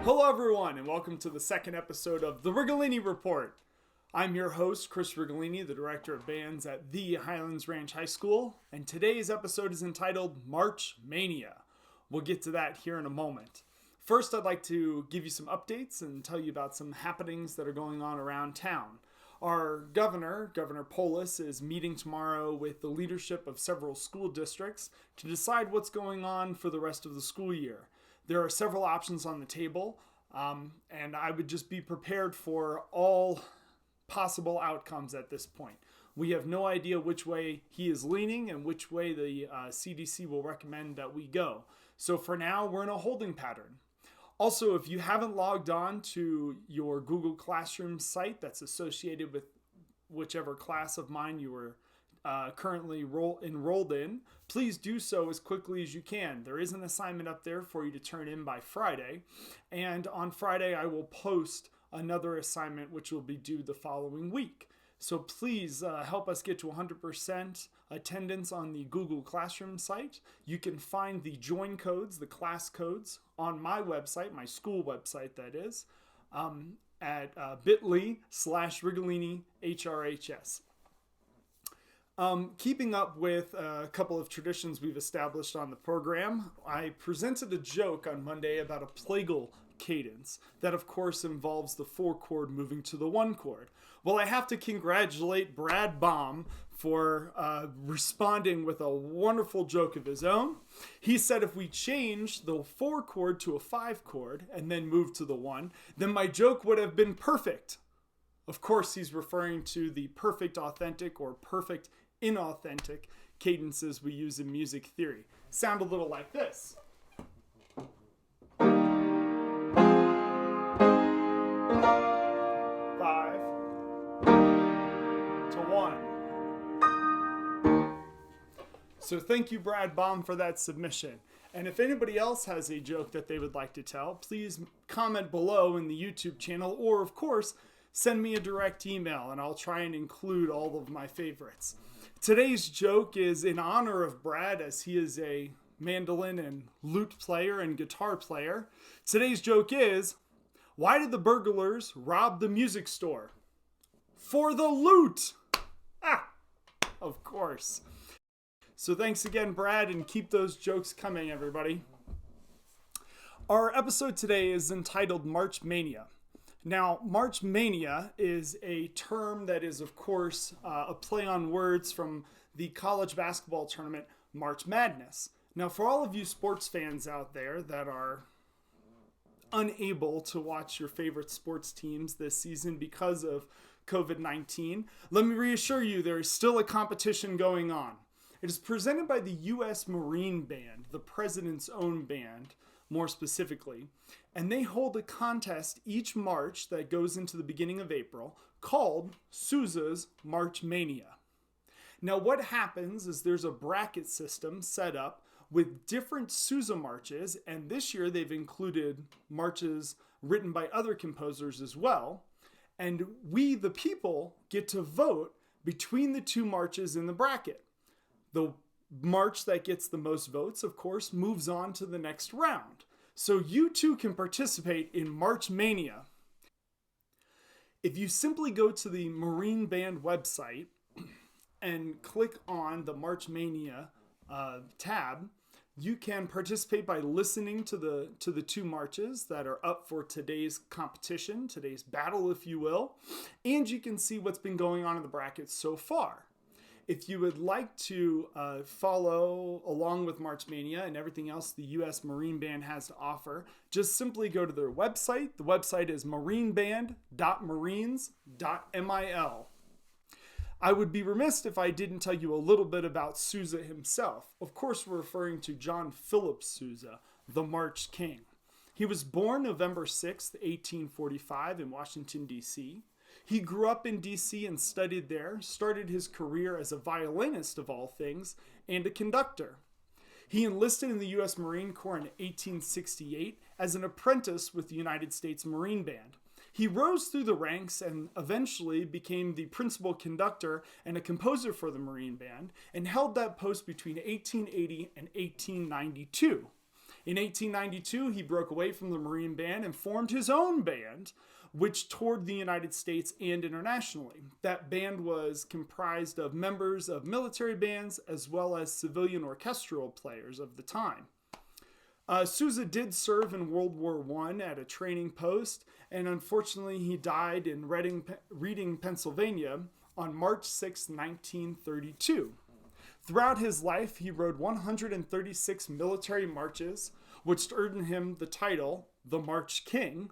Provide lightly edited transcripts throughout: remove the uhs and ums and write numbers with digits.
Hello everyone, and welcome to the second episode of the Rigolini Report. I'm your host, Chris Rigolini, the Director of Bands at the Highlands Ranch High School, and today's episode is entitled March Mania. We'll get to that here in a moment. First, I'd like to give you some updates and tell you about some happenings that are going on around town. Our Governor Polis, is meeting tomorrow with the leadership of several school districts to decide what's going on for the rest of the school year. There are several options on the table, and I would just be prepared for all possible outcomes at this point. We have no idea which way he is leaning and which way the CDC will recommend that we go. So for now, we're in a holding pattern. Also, if you haven't logged on to your Google Classroom site that's associated with whichever class of mine you were currently enrolled in, please do so as quickly as you can. There is an assignment up there for you to turn in by Friday, and on Friday I will post another assignment which will be due the following week. So please help us get to 100% attendance on the Google Classroom site. You can find the join codes, the class codes, on my website, my school website that is, at bit.ly/Rigolini HRHS. Keeping up with a couple of traditions we've established on the program, I presented a joke on Monday about a plagal cadence that of course involves the 4-chord moving to the 1-chord. Well, I have to congratulate Brad Baum for responding with a wonderful joke of his own. He said if we change the 4-chord to a 5-chord and then move to the 1, then my joke would have been perfect. Of course, he's referring to the perfect authentic or perfect inauthentic cadences we use in music theory. Sound a little like this. 5 to 1. So thank you, Brad Baum, for that submission. And if anybody else has a joke that they would like to tell, please comment below in the YouTube channel, or of course, send me a direct email and I'll try and include all of my favorites. Today's joke is in honor of Brad, as he is a mandolin and lute player and guitar player. Today's joke is, why did the burglars rob the music store? For the loot! Of course. So thanks again, Brad, and keep those jokes coming, everybody. Our episode today is entitled March Mania. Now, March Mania is a term that is, of course, a play on words from the college basketball tournament March Madness. Now, for all of you sports fans out there that are unable to watch your favorite sports teams this season because of COVID-19, let me reassure you there is still a competition going on. It is presented by the U.S. Marine Band, the president's own band, more specifically, and they hold a contest each March that goes into the beginning of April called Sousa's March Mania. Now what happens is there's a bracket system set up with different Sousa marches, and this year they've included marches written by other composers as well, and we, the people, get to vote between the two marches in the bracket. The march that gets the most votes, of course, moves on to the next round. So you too can participate in March Mania. If you simply go to the Marine Band website and click on the March Mania tab, you can participate by listening to the two marches that are up for today's competition, today's battle, if you will, and you can see what's been going on in the brackets so far. If you would like to follow along with March Mania and everything else the U.S. Marine Band has to offer, just simply go to their website. The website is marineband.marines.mil. I would be remiss if I didn't tell you a little bit about Sousa himself. Of course, we're referring to John Philip Sousa, the March King. He was born November 6th, 1845 in Washington, D.C. He grew up in D.C. and studied there, started his career as a violinist of all things, and a conductor. He enlisted in the U.S. Marine Corps in 1868 as an apprentice with the United States Marine Band. He rose through the ranks and eventually became the principal conductor and a composer for the Marine Band, and held that post between 1880 and 1892. In 1892, he broke away from the Marine Band and formed his own band, which toured the United States and internationally. That band was comprised of members of military bands as well as civilian orchestral players of the time. Sousa did serve in World War I at a training post, and unfortunately he died in Reading, Pennsylvania on March 6, 1932. Throughout his life, he wrote 136 military marches, which earned him the title, the March King.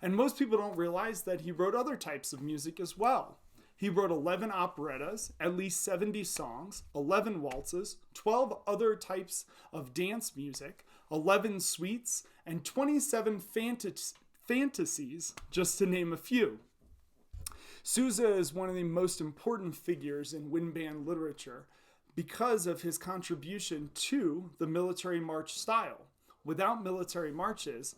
And most people don't realize that he wrote other types of music as well. He wrote 11 operettas, at least 70 songs, 11 waltzes, 12 other types of dance music, 11 suites, and 27 fantasies, just to name a few. Sousa is one of the most important figures in wind band literature because of his contribution to the military march style. Without military marches,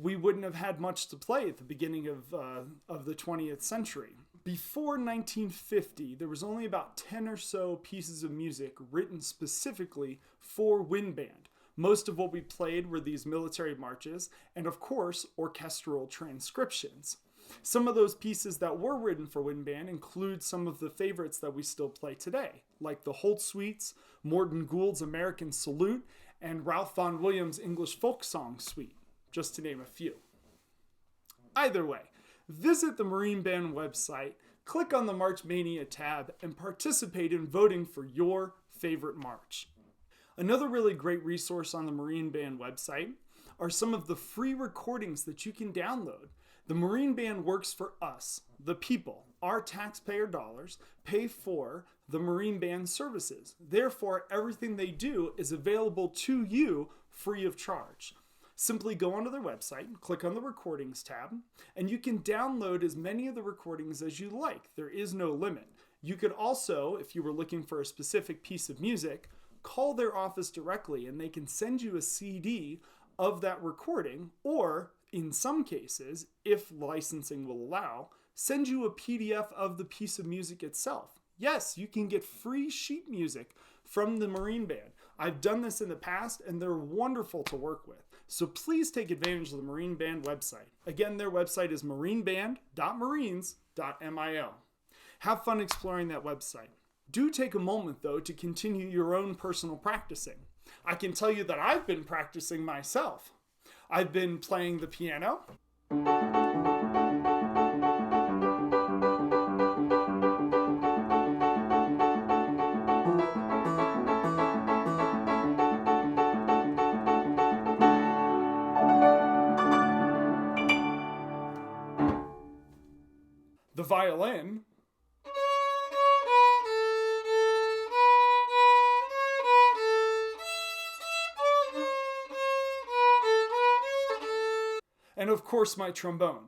we wouldn't have had much to play at the beginning of the 20th century. Before 1950, there was only about 10 or so pieces of music written specifically for wind band. Most of what we played were these military marches and, of course, orchestral transcriptions. Some of those pieces that were written for wind band include some of the favorites that we still play today, like the Holt Suites, Morton Gould's American Salute, and Ralph Vaughan Williams' English Folk Song Suite, just to name a few. Either way, visit the Marine Band website, click on the March Mania tab, and participate in voting for your favorite march. Another really great resource on the Marine Band website are some of the free recordings that you can download. The Marine Band works for us, the people. Our taxpayer dollars pay for the Marine Band services. Therefore, everything they do is available to you free of charge. Simply go onto their website, click on the recordings tab, and you can download as many of the recordings as you like. There is no limit. You could also, if you were looking for a specific piece of music, call their office directly and they can send you a CD of that recording, or in some cases, if licensing will allow, send you a PDF of the piece of music itself. Yes, you can get free sheet music from the Marine Band. I've done this in the past and they're wonderful to work with. So please take advantage of the Marine Band website. Again, their website is marineband.marines.mil. Have fun exploring that website. Do take a moment, though, to continue your own personal practicing. I can tell you that I've been practicing myself. I've been playing the piano. The violin. And of course, my trombone.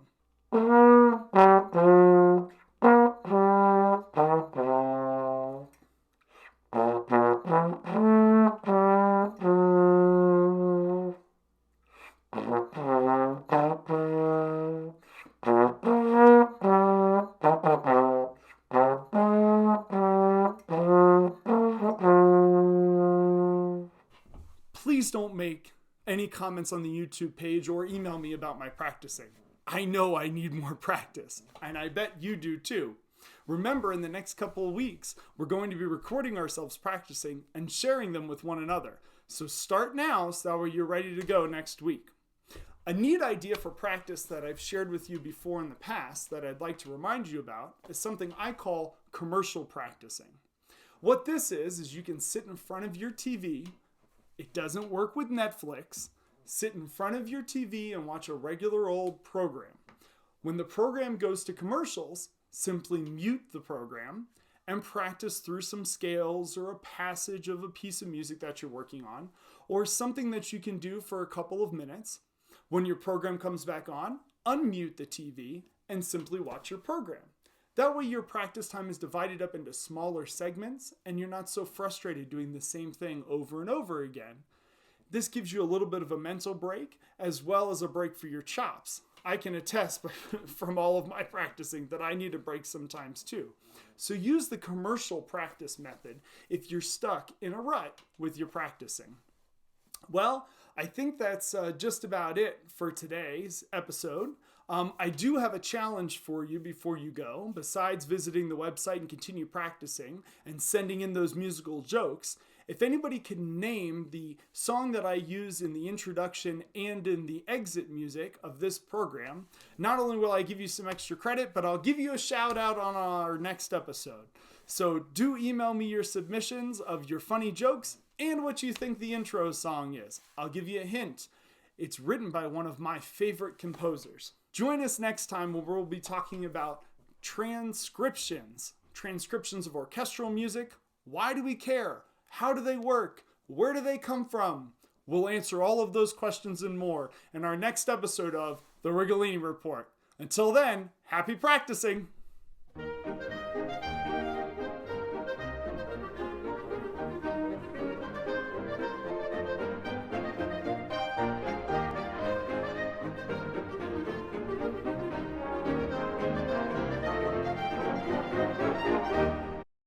Please don't make any comments on the YouTube page or email me about my practicing. I know I need more practice, and I bet you do too. Remember, in the next couple of weeks, we're going to be recording ourselves practicing and sharing them with one another. So start now so that you're ready to go next week. A neat idea for practice that I've shared with you before in the past that I'd like to remind you about is something I call commercial practicing. What this is you can sit in front of your TV. It doesn't work with Netflix. Sit in front of your TV and watch a regular old program. When the program goes to commercials, simply mute the program and practice through some scales or a passage of a piece of music that you're working on, or something that you can do for a couple of minutes. When your program comes back on, unmute the TV and simply watch your program. That way your practice time is divided up into smaller segments and you're not so frustrated doing the same thing over and over again. This gives you a little bit of a mental break as well as a break for your chops. I can attest from all of my practicing that I need a break sometimes too. So use the commercial practice method if you're stuck in a rut with your practicing. Well, I think that's just about it for today's episode. I do have a challenge for you before you go. Besides visiting the website and continue practicing and sending in those musical jokes, if anybody can name the song that I use in the introduction and in the exit music of this program, not only will I give you some extra credit, but I'll give you a shout out on our next episode. So do email me your submissions of your funny jokes and what you think the intro song is. I'll give you a hint. It's written by one of my favorite composers. Join us next time where we'll be talking about transcriptions. Transcriptions of orchestral music. Why do we care? How do they work? Where do they come from? We'll answer all of those questions and more in our next episode of The Rigolini Report. Until then, happy practicing!